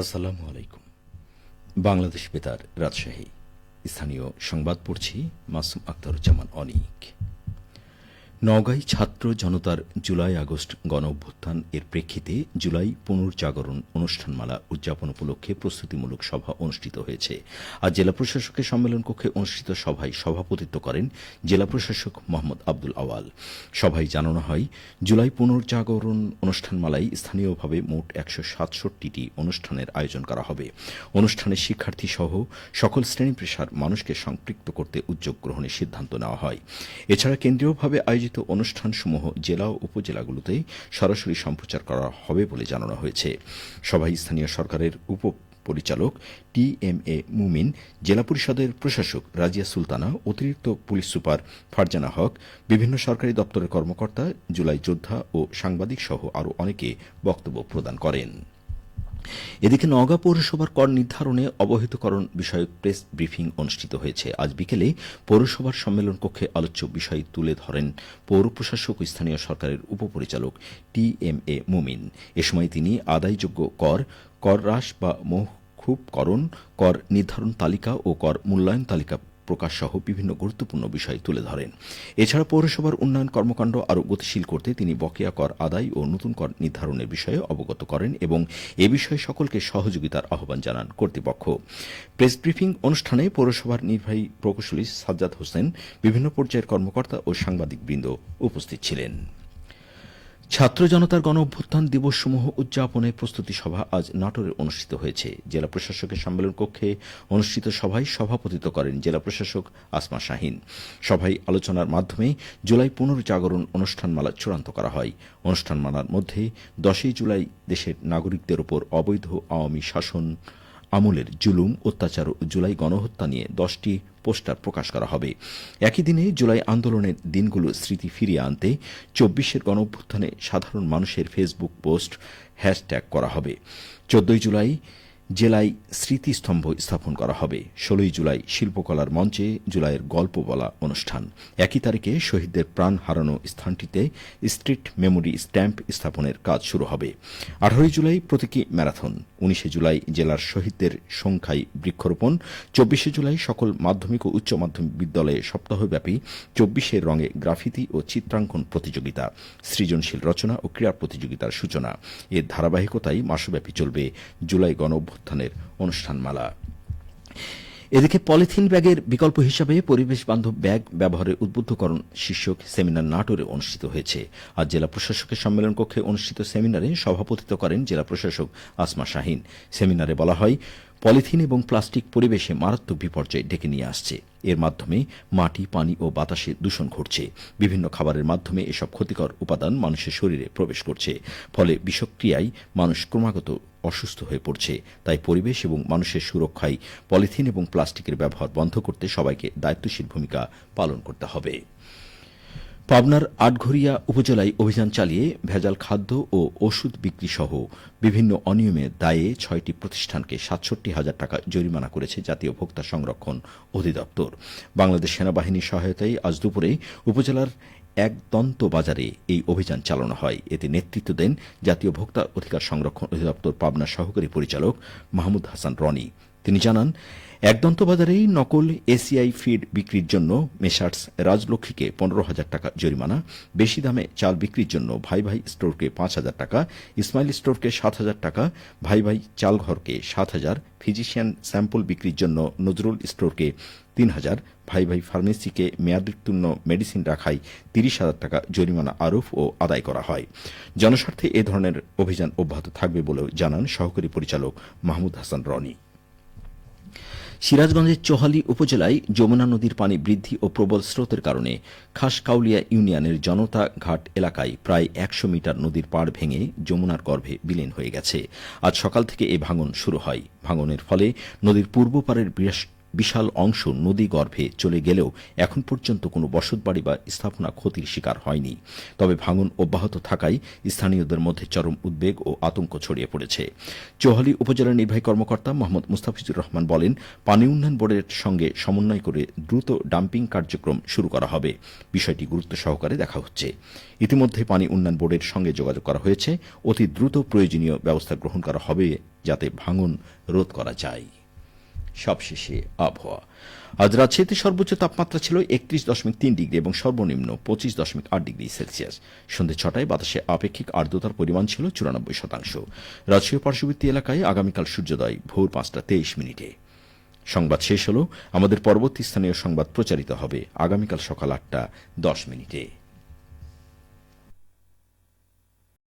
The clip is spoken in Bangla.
আসসালামু আলাইকুম। বাংলাদেশ বেতার, রাজশাহী। স্থানীয় সংবাদ পড়ছি মাসুম আক্তারুজ্জামান অনিক। নওগাঁয় ছাত্র জনতার জুলাই আগস্ট গণ অভ্যুত্থান এর প্রেক্ষিতে জুলাই পুনর্জাগরণ অনুষ্ঠানমালা উদযাপন উপলক্ষে প্রস্তুতিমূলক সভা অনুষ্ঠিত হয়েছে। আজ জেলা প্রশাসকের সম্মেলন কক্ষে অনুষ্ঠিত সভায় সভাপতিত্ব করেন জেলা প্রশাসক মোহাম্মদ আব্দুল আওয়াল। সভায় জানানো হয়, জুলাই পুনর্জাগরণ অনুষ্ঠানমালায় স্থানীয়ভাবে মোট ১৬৭টি অনুষ্ঠানের আয়োজন করা হবে। অনুষ্ঠানে শিক্ষার্থী সহ সকল শ্রেণী পেশার মানুষকে সম্পৃক্ত করতে উদ্যোগ গ্রহণের সিদ্ধান্ত নেওয়া হয়। এছাড়া কেন্দ্রীয়ভাবে আয়োজিত অনুষ্ঠানসমূহ জেলা ও উপজেলাগুলোতে সরাসরি সম্প্রচার করা হবে বলে জানানো হয়েছে। সভায় স্থানীয় সরকারের উপপরিচালক TMA মুমিন, জেলা পরিষদের প্রশাসক রাজিয়া সুলতানা, অতিরিক্ত পুলিশ সুপার ফারজানা হক, বিভিন্ন সরকারি দপ্তরের কর্মকর্তা, জুলাই যোদ্ধা ও সাংবাদিক সহ আরও অনেকে বক্তব্য প্রদান করেন। এদিকে নওগাঁ পৌরসভার কর নির্ধারণে অবহিতকরণ বিষয়ক প্রেস ব্রিফিং অনুষ্ঠিত হয়েছে। আজ বিকেলে পৌরসভার সম্মেলন কক্ষে আলোচ্য বিষয় তুলে ধরেন পৌর প্রশাসক ও স্থানীয় সরকারের উপপরিচালক TMA মুমিন। এ সময় তিনি আদায়যোগ্য কর, কর হ্রাস বা মওকুফকরণ, কর নির্ধারণ তালিকা ও কর মূল্যায়ন তালিকা প্রকাশ সহ বিভিন্ন গুরুত্বপূর্ণ বিষয় তুলে ধরেন। এছাড়া পৌরসভার উন্নয়ন কর্মকাণ্ড আরও গতিশীল করতে তিনি বকেয়া কর আদায় ও নতুন কর নির্ধারণের বিষয়ে অবগত করেন এবং এ বিষয়ে সকলকে সহযোগিতার আহ্বান জানান কর্তৃপক্ষ। প্রেস ব্রিফিং অনুষ্ঠানে পৌরসভার নির্বাহী প্রকৌশলী সাজ্জাদ হোসেন, বিভিন্ন পর্যায়ের কর্মকর্তা ও সাংবাদিকবৃন্দ উপস্থিত ছিলেন। ছাত্র জনতার গণ অভ্যুত্থান দিবসসমূহ উদযাপনে প্রস্তুতি সভা আজ নাটোরে অনুষ্ঠিত হয়েছে। জেলা প্রশাসকের সম্মেলন কক্ষে অনুষ্ঠিত সভায় সভাপতিত্ব করেন জেলা প্রশাসক আসমা শাহীন। সভায় আলোচনার মাধ্যমে জুলাই পুনর্জাগরণ অনুষ্ঠানমালা চূড়ান্ত করা হয়। অনুষ্ঠানমালার মধ্যে 10ই জুলাই দেশের নাগরিকদের ওপর অবৈধ আওয়ামী শাসন আমলের জুলুম, অত্যাচার ও জুলাই গণহত্যা নিয়ে 10টি পোস্টার প্রকাশ করা হবে। একই দিনে জুলাই আন্দোলনের দিনগুলো স্মৃতি ফিরিয়ে আনতে 24-এর গণঅভ্যুত্থানে সাধারণ মানুষের ফেসবুক পোস্ট হ্যাশট্যাগ করা হবে। 14ই জুলাই জেলায় স্মৃতিস্তম্ভ স্থাপন করা হবে। 16ই জুলাই শিল্পকলার মঞ্চে জুলাইয়ের গল্প বলা অনুষ্ঠান। একই তারিখে শহীদদের প্রাণ হারানো স্থানটিতে স্ট্রিট মেমোরি স্ট্যাম্প স্থাপনের কাজ শুরু হবে। 18ই জুলাই প্রতীকী ম্যারাথন। 19শে জুলাই জেলার শহীদদের সংখ্যায় বৃক্ষরোপণ। 24শে জুলাই সকল মাধ্যমিক ও উচ্চ মাধ্যমিক বিদ্যালয়ে সপ্তাহব্যাপী 24-এর রঙে গ্রাফিতি ও চিত্রাঙ্কন প্রতিযোগিতা, সৃজনশীল রচনা ও ক্রীড়া প্রতিযোগিতার সূচনা। এর ধারাবাহিকতায় মাসব্যাপী চলবে জুলাই গণ অভ্যুত্থানের অনুষ্ঠানমালা। এদিকে পলিথিন ব্যাগের বিকল্প হিসাবে পরিবেশ বান্ধব ব্যাগ ব্যবহারের উদ্বুদ্ধকরণ শীর্ষক সেমিনার নাটোরে অনুষ্ঠিত হয়েছে। আজ জেলা প্রশাসকের সম্মেলন কক্ষে অনুষ্ঠিত সেমিনারে সভাপতিত্ব করেন জেলা প্রশাসক আসমা শাহীন। সেমিনারে বলা হয়, পলিথিন এবং প্লাস্টিক পরিবেশে মারাত্মক বিপর্যয় ডেকে নিয়ে আসছে। এর মাধ্যমে মাটি, পানি ও বাতাসে দূষণ ঘটছে। বিভিন্ন খাবারের মাধ্যমে এসব ক্ষতিকর উপাদান মানুষের শরীরে প্রবেশ করছে। ফলে বিষক্রিয়ায় মানুষ ক্রমাগত অসুস্থ হয়ে পড়ছে। তাই পরিবেশ এবং মানুষের সুরক্ষায় পলিথিন এবং প্লাস্টিকের ব্যবহার বন্ধ করতে সবাইকে দায়িত্বশীল ভূমিকা পালন করতে হবে। পাবনার আটঘরিয়া উপজেলায় অভিযান চালিয়ে ভেজাল খাদ্য ও ওষুধ বিক্রি সহ বিভিন্ন অনিয়মের দায়ে 6টি প্রতিষ্ঠানকে ৬৭,০০০ টাকা জরিমানা করেছে জাতীয় ভোক্তা সংরক্ষণ অধিদপ্তর। বাংলাদেশ সেনাবাহিনীর সহায়তায় আজ দুপুরে উপজেলার একদন্ত বাজারে এই অভিযান চালানো হয়। এতে নেতৃত্ব দেন জাতীয় ভোক্তা অধিকার সংরক্ষণ অধিদপ্তর পাবনার সহকারী পরিচালক মাহমুদ হাসান রনি। তিনি জানান, একদন্ত বাজারেই নকল এসিআই ফিড বিক্রির জন্য মেসার্স রাজলক্ষ্মীকে 15,০০০ টাকা জরিমানা, বেশি দামে চাল বিক্রির জন্য ভাই ভাই স্টোরকে 5,000 টাকা, ইসমাইল স্টোরকে 7,000 টাকা, ভাই ভাই চালঘরকে 7,000, ফিজিশিয়ান স্যাম্পল বিক্রির জন্য নজরুল স্টোরকে 3,000, ভাই ভাই ফার্মেসিকে মেয়াদোত্তীর্ণ মেডিসিন রাখায় 30,000 টাকা জরিমানা আরোপ ও আদায় করা হয়। জনস্বার্থে এ ধরনের অভিযান অব্যাহত থাকবে বলেও জানান সহকারী পরিচালক মাহমুদ হাসান রনি। সিরাজগঞ্জের চোহালী উপজেলায় যমুনা নদীর পানি বৃদ্ধি ও প্রবল স্রোতের কারণে খাসকাউলিয়া ইউনিয়নের জনতা ঘাট এলাকায় প্রায় 100 মিটার নদীর পাড় ভেঙে যমুনার গর্ভে বিলীন হয়ে গেছে। আজ সকাল থেকে এ ভাঙন শুরু হয়। ভাঙনের ফলে নদীর পূর্ব পারের বিশাল অংশ নদী গর্ভে চলে গেলেও এখন পর্যন্ত কোনো বসতবাড়ি বা স্থাপনা ক্ষতির শিকার হয়নি। তবে ভাঙন অব্যাহত থাকায় স্থানীয়দের মধ্যে চরম উদ্বেগ ও আতঙ্ক ছড়িয়ে পড়েছে। চৌহালি উপজেলার নির্বাহী কর্মকর্তা মোহাম্মদ মুস্তাফিজুর রহমান বলেন, পানি উন্নয়ন বোর্ডের সঙ্গে সমন্বয় করে দ্রুত ডাম্পিং কার্যক্রম শুরু করা হবে। বিষয়টি গুরুত্ব সহকারে দেখা হচ্ছে। ইতিমধ্যে পানি উন্নয়ন বোর্ডের সঙ্গে যোগাযোগ করা হয়েছে। অতি দ্রুত প্রয়োজনীয় ব্যবস্থা গ্রহণ করা হবে যাতে ভাঙন রোধ করা যায়। সবশেষে আবহাওয়া। আজ রাজশাহীতে সর্বোচ্চ তাপমাত্রা ছিল 31.3 ডিগ্রি এবং সর্বনিম্ন 25.8 ডিগ্রি সেলসিয়াস। সন্ধ্যে 6টায় বাতাসে আপেক্ষিক আর্দ্রতার পরিমাণ ছিল 94%। রাজশাহী পার্শ্ববর্তী এলাকায় আগামীকাল সূর্যোদয় ভোর 5:23। সংবাদ শেষ হল। আমাদের পরবর্তী স্থানীয় সংবাদ প্রচারিত হবে আগামীকাল সকাল 8:10।